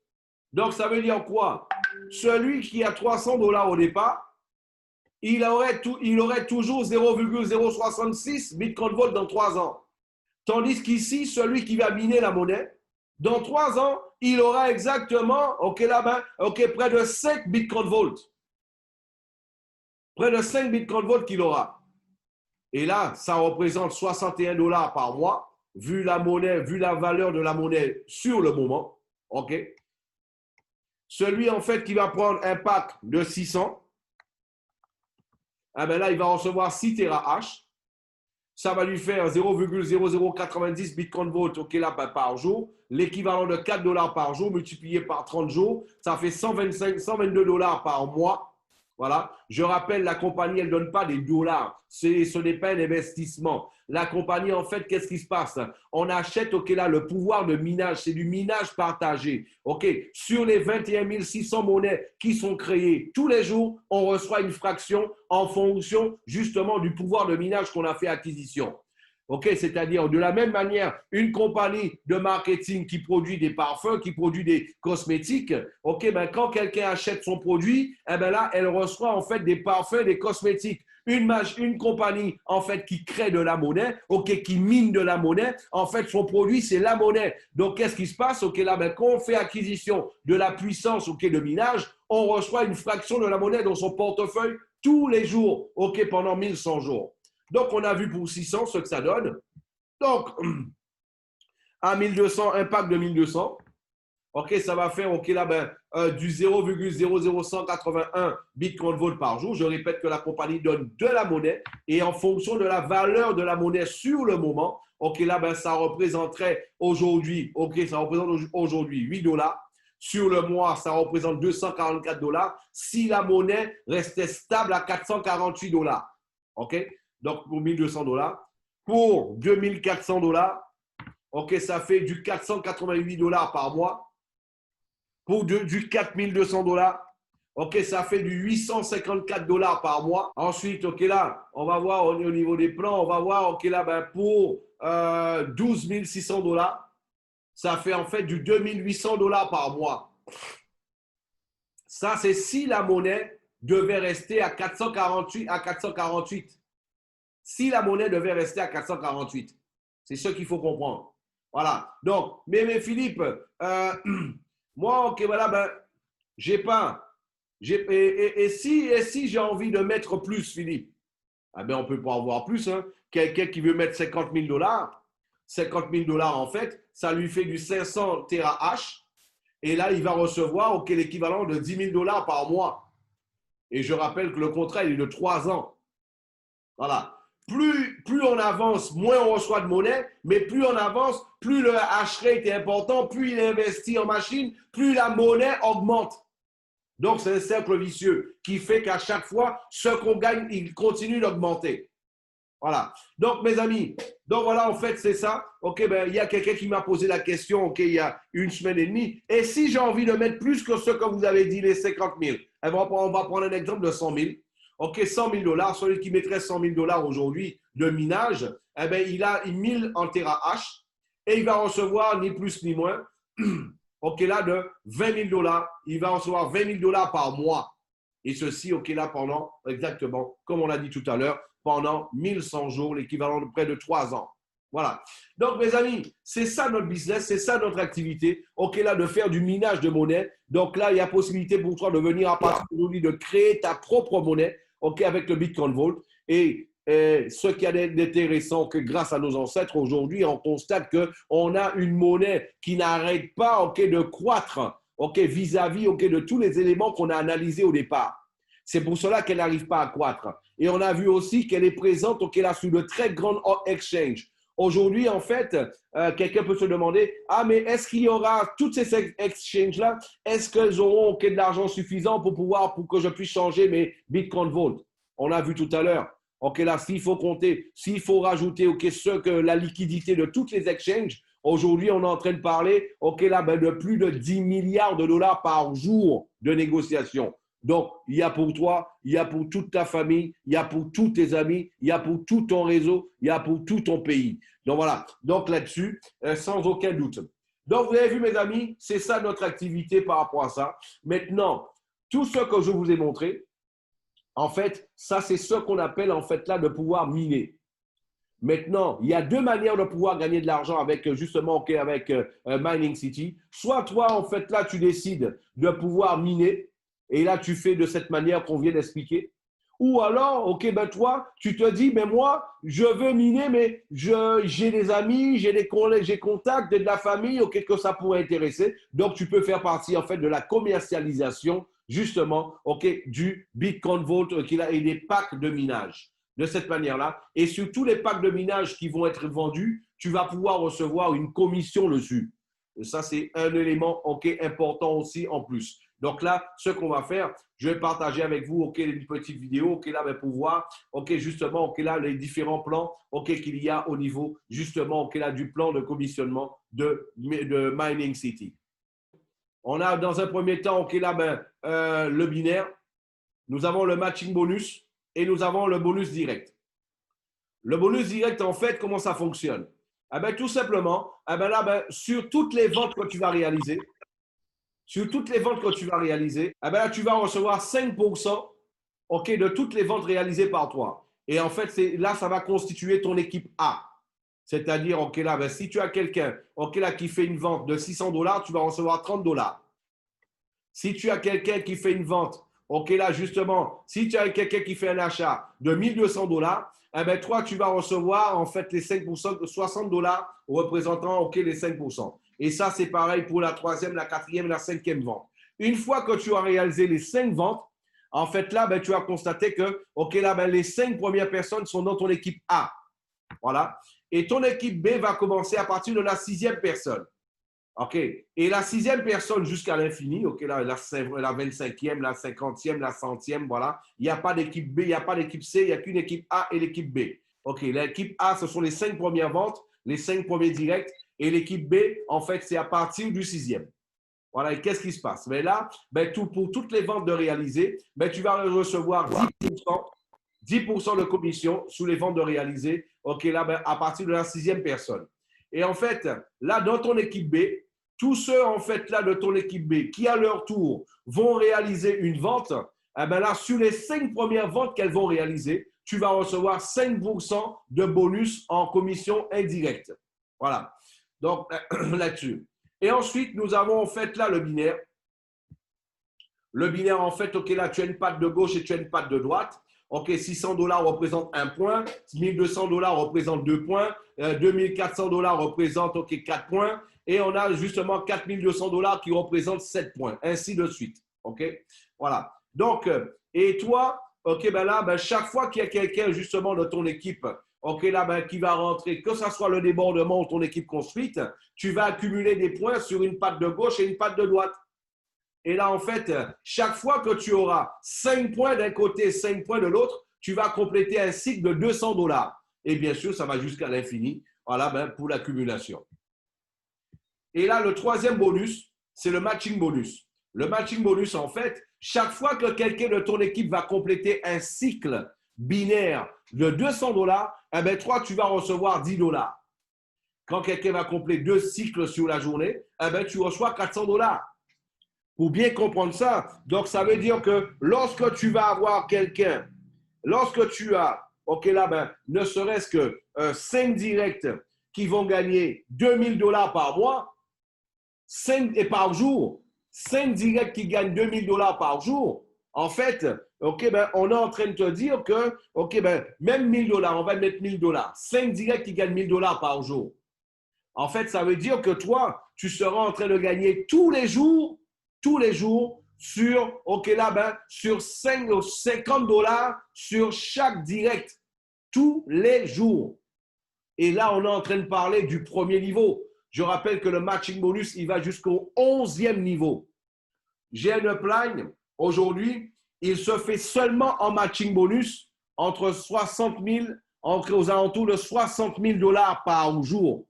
Donc, ça veut dire quoi? Celui qui a 300 $ au départ, il aurait toujours 0,066 Bitcoin Volt dans 3 ans. Tandis qu'ici, celui qui va miner la monnaie, dans 3 ans, il aura exactement, près de 5 Bitcoin Volt. Près de 5 Bitcoin Volt qu'il aura. Et là, ça représente 61 $ par mois, vu la monnaie, vu la valeur de la monnaie sur le moment. OK? Celui, en fait, qui va prendre un pack de 600, ben là, il va recevoir 6 TH. Ça va lui faire 0,0090 Bitcoin Volt là, par jour. L'équivalent de 4 $ par jour multiplié par 30 jours, ça fait 122 $ par mois. Voilà. Je rappelle, la compagnie, elle ne donne pas des dollars. Ce n'est pas un investissement. La compagnie, en fait, qu'est-ce qui se passe? On achète là, le pouvoir de minage. C'est du minage partagé. Sur les 21 600 monnaies qui sont créées tous les jours, on reçoit une fraction en fonction justement du pouvoir de minage qu'on a fait acquisition. C'est-à-dire de la même manière, une compagnie de marketing qui produit des parfums, qui produit des cosmétiques, ben quand quelqu'un achète son produit, ben là, elle reçoit en fait des parfums, des cosmétiques. Une compagnie en fait qui crée de la monnaie, qui mine de la monnaie, en fait son produit c'est la monnaie. Donc qu'est-ce qui se passe? Là, ben, quand on fait acquisition de la puissance de minage, on reçoit une fraction de la monnaie dans son portefeuille tous les jours, pendant 1100 jours. Donc, on a vu pour 600 ce que ça donne. Donc, à 1200, un pack de 1200. Ça va faire là, ben, du 0,00181 Bitcoin Volt par jour. Je répète que la compagnie donne de la monnaie et en fonction de la valeur de la monnaie sur le moment, là, ben, ça représenterait aujourd'hui, ça représente aujourd'hui 8 $. Sur le mois, ça représente 244 $. Si la monnaie restait stable à 448 $. Donc, pour 1200 $. Pour 2400 $, ça fait du 488 $ par mois. Pour du 4200 $, ça fait du 854 $ par mois. Ensuite, là, on va voir au niveau des plans, on va voir, là, ben, pour 12 600 $, ça fait en fait du 2800 $ par mois. Ça, c'est si la monnaie devait rester à 448. Si la monnaie devait rester à 448. C'est ce qu'il faut comprendre. Voilà. Donc, mais Philippe, moi, voilà, ben, j'ai pas. Et si j'ai envie de mettre plus, Philippe, ben, on peut pas avoir plus. Hein. Quelqu'un qui veut mettre 50 000 $, 50 000 $, en fait, ça lui fait du 500 TH. Et là, il va recevoir OK, l'équivalent de 10 000 $ par mois. Et je rappelle que le contrat il est de 3 ans. Voilà. Plus on avance, moins on reçoit de monnaie, mais plus on avance, plus le hash rate est important, plus il investit en machine, plus la monnaie augmente. Donc, c'est un cercle vicieux qui fait qu'à chaque fois, ce qu'on gagne, il continue d'augmenter. Voilà. Donc, mes amis, donc voilà, en fait, c'est ça. OK, ben, il y a quelqu'un qui m'a posé la question, OK, il y a 1 semaine et demie. Et si j'ai envie de mettre plus que ce que vous avez dit, les 50 000, on va prendre un exemple de 100 000. OK, 100 000 $, celui qui mettrait 100 000 $ aujourd'hui de minage, eh bien, il a 1000 en terahash et il va recevoir ni plus ni moins, OK, là, de 20 000 $. Il va recevoir 20 000 $ par mois. Et ceci, OK, là, pendant, exactement, comme on l'a dit tout à l'heure, pendant 1100 jours, l'équivalent de près de 3 ans. Voilà. Donc, mes amis, c'est ça notre business, c'est ça notre activité. OK, là, de faire du minage de monnaie. Donc là, il y a possibilité pour toi de venir à partir d'aujourd'hui, de créer ta propre monnaie, OK, avec le Bitcoin Vault. Et ce qui est intéressant, que grâce à nos ancêtres, aujourd'hui, on constate qu'on a une monnaie qui n'arrête pas, OK, de croître, OK, vis-à-vis, OK, de tous les éléments qu'on a analysés au départ. C'est pour cela qu'elle n'arrive pas à croître. Et on a vu aussi qu'elle est présente, OK, là, sous de très grandes exchanges. Aujourd'hui, en fait, quelqu'un peut se demander, ah, mais est-ce qu'il y aura toutes ces exchanges-là, est-ce qu'elles auront OK, de l'argent suffisant pour que je puisse changer mes Bitcoin Vault? On l'a vu tout à l'heure. OK, là, s'il faut compter, s'il faut rajouter, OK, la liquidité de toutes les exchanges, aujourd'hui, on est en train de parler, OK, là, ben, de plus de 10 milliards de dollars par jour de négociation. Donc, il y a pour toi, il y a pour toute ta famille, il y a pour tous tes amis, il y a pour tout ton réseau, il y a pour tout ton pays. Donc, voilà. Donc, là-dessus, sans aucun doute. Donc, vous avez vu, mes amis, c'est ça notre activité par rapport à ça. Maintenant, tout ce que je vous ai montré, en fait, ça, c'est ce qu'on appelle, en fait, là, de pouvoir miner. Maintenant, il y a deux manières de pouvoir gagner de l'argent avec, justement, OK, avec Mining City. Soit toi, en fait, là, tu décides de pouvoir miner. Et là, tu fais de cette manière qu'on vient d'expliquer. Ou alors, OK, ben toi, tu te dis, mais moi, je veux miner, mais j'ai des amis, j'ai des collègues, j'ai contacts, de la famille, OK, que ça pourrait intéresser. Donc, tu peux faire partie, en fait, de la commercialisation, justement, OK, du Bitcoin Vault et des packs de minage. De cette manière-là. Et sur tous les packs de minage qui vont être vendus, tu vas pouvoir recevoir une commission dessus. Et ça, c'est un élément OK, important aussi en plus. Donc là, ce qu'on va faire, je vais partager avec vous OK, une petite vidéo OK, là, pour voir OK, justement OK, là, les différents plans OK, qu'il y a au niveau justement OK, là, du plan de commissionnement de Mining City. On a dans un premier temps OK, là, le binaire. Nous avons le matching bonus et nous avons le bonus direct. Le bonus direct, en fait, comment ça fonctionne? Eh bien, tout simplement, eh bien là, sur toutes les ventes que tu vas réaliser, eh bien là, tu vas recevoir 5% OK, de toutes les ventes réalisées par toi. Et en fait, là, ça va constituer ton équipe A. C'est-à-dire, OK, là, ben, si tu as quelqu'un OK, là, qui fait une vente de 600 $, tu vas recevoir 30 $. Si tu as quelqu'un qui fait une vente, OK, là, justement, si tu as quelqu'un qui fait un achat de 1200 $, eh bien, toi, tu vas recevoir, en fait, les 5%, 60 $ représentant, OK, les 5%. Et ça, c'est pareil pour la troisième, la quatrième et la cinquième vente. Une fois que tu as réalisé les 5 ventes, en fait, là, ben, tu vas constater que, OK, là, ben, les 5 premières personnes sont dans ton équipe A. Voilà. Et ton équipe B va commencer à partir de la 6e personne. OK. Et la 6e personne jusqu'à l'infini, OK, là, la 25e, la 50e, la 100e, voilà. Il n'y a pas d'équipe B, il n'y a pas d'équipe C, il n'y a qu'une équipe A et l'équipe B. OK. L'équipe A, ce sont les 5 premières ventes, les 5 premiers directs. Et l'équipe B, en fait, c'est à partir du 6e. Voilà. Et qu'est-ce qui se passe? Mais là, pour toutes les ventes de réaliser, tu vas recevoir 10% de commission sous les ventes de réaliser. OK, là, à partir de la 6e personne. Et en fait, là, dans ton équipe B, tous ceux, en fait, là, de ton équipe B qui, à leur tour, vont réaliser une vente, eh bien là, sur les 5 premières ventes qu'elles vont réaliser, tu vas recevoir 5% de bonus en commission indirecte. Voilà. Donc, là-dessus. Et ensuite, nous avons, en fait, là, le binaire. Le binaire, en fait, OK, là, tu as une patte de gauche et tu as une patte de droite. OK, 600 $ représente 1 point, 1200 $ représente 2 points, 2400 $ représente OK, 4 points, et on a justement 4200 $ qui représentent 7 points, ainsi de suite. OK? Voilà. Donc, et toi, OK, ben là, ben chaque fois qu'il y a quelqu'un justement de ton équipe, OK, là, ben, qui va rentrer, que ce soit le débordement ou ton équipe construite, tu vas accumuler des points sur une patte de gauche et une patte de droite. Et là, en fait, chaque fois que tu auras 5 points d'un côté, 5 points de l'autre, tu vas compléter un cycle de 200 $. Et bien sûr, ça va jusqu'à l'infini, voilà, ben, pour l'accumulation. Et là, le troisième bonus, c'est le matching bonus. Le matching bonus, en fait, chaque fois que quelqu'un de ton équipe va compléter un cycle binaire de 200 $, eh bien, toi, tu vas recevoir 10 $. Quand quelqu'un va compléter 2 cycles sur la journée, eh bien, tu reçois 400 $. Pour bien comprendre ça, donc ça veut dire que lorsque tu vas avoir quelqu'un, lorsque tu as, OK, là, ben, ne serait-ce que 5 directs qui vont gagner 2000 $ par mois, 5 et par jour, 5 directs qui gagnent 2000 $ par jour, en fait, OK, ben, on est en train de te dire que, OK, ben, même 1000 $, on va mettre 1000 $, 5 directs qui gagnent 1000 $ par jour. En fait, ça veut dire que toi, tu seras en train de gagner tous les jours, sur, OK, là, ben, sur 50 $ sur chaque direct, tous les jours. Et là, on est en train de parler du premier niveau. Je rappelle que le matching bonus, il va jusqu'au 11e niveau. J'ai un upline, aujourd'hui, il se fait seulement en matching bonus entre 60 000, aux alentours de 60 000 $ par jour.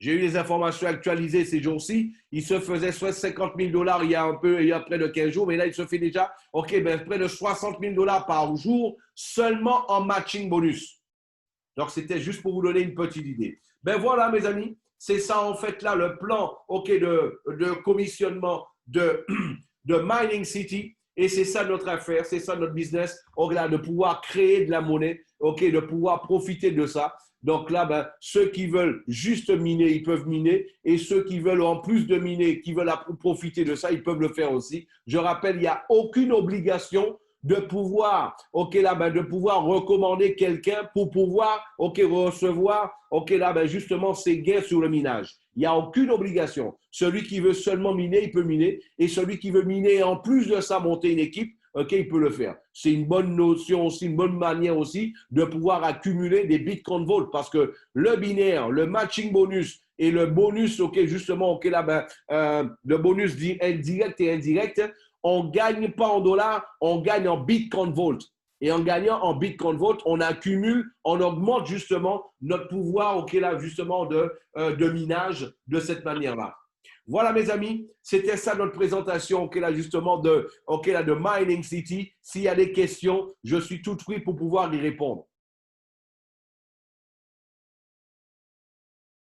J'ai eu les informations actualisées ces jours-ci. Il se faisait soit 50 000 $ il y a près de 15 jours, mais là, il se fait déjà près de 60 000 $ par jour seulement en matching bonus. Donc, c'était juste pour vous donner une petite idée. Ben voilà, mes amis, c'est ça en fait là le plan de commissionnement de Mining City. Et c'est ça notre affaire, c'est ça notre business, de pouvoir créer de la monnaie, de pouvoir profiter de ça. Donc là, ben, ceux qui veulent juste miner, ils peuvent miner. Et ceux qui veulent en plus de miner, qui veulent profiter de ça, ils peuvent le faire aussi. Je rappelle, il n'y a aucune obligation de pouvoir, de pouvoir recommander quelqu'un pour pouvoir, recevoir, justement ses gains sur le minage. Il n'y a aucune obligation. Celui qui veut seulement miner, il peut miner. Et celui qui veut miner, en plus de ça, monter une équipe, il peut le faire. C'est une bonne notion aussi, une bonne manière aussi de pouvoir accumuler des Bitcoin Vault parce que le binaire, le matching bonus et le bonus, le bonus direct et indirect, on ne gagne pas en dollars, on gagne en Bitcoin Vault. Et en gagnant en Bitcoin Vault, on accumule, on augmente justement notre pouvoir justement de minage de cette manière-là. Voilà, mes amis, c'était ça notre présentation justement de Mining City. S'il y a des questions, je suis tout prêt pour pouvoir y répondre.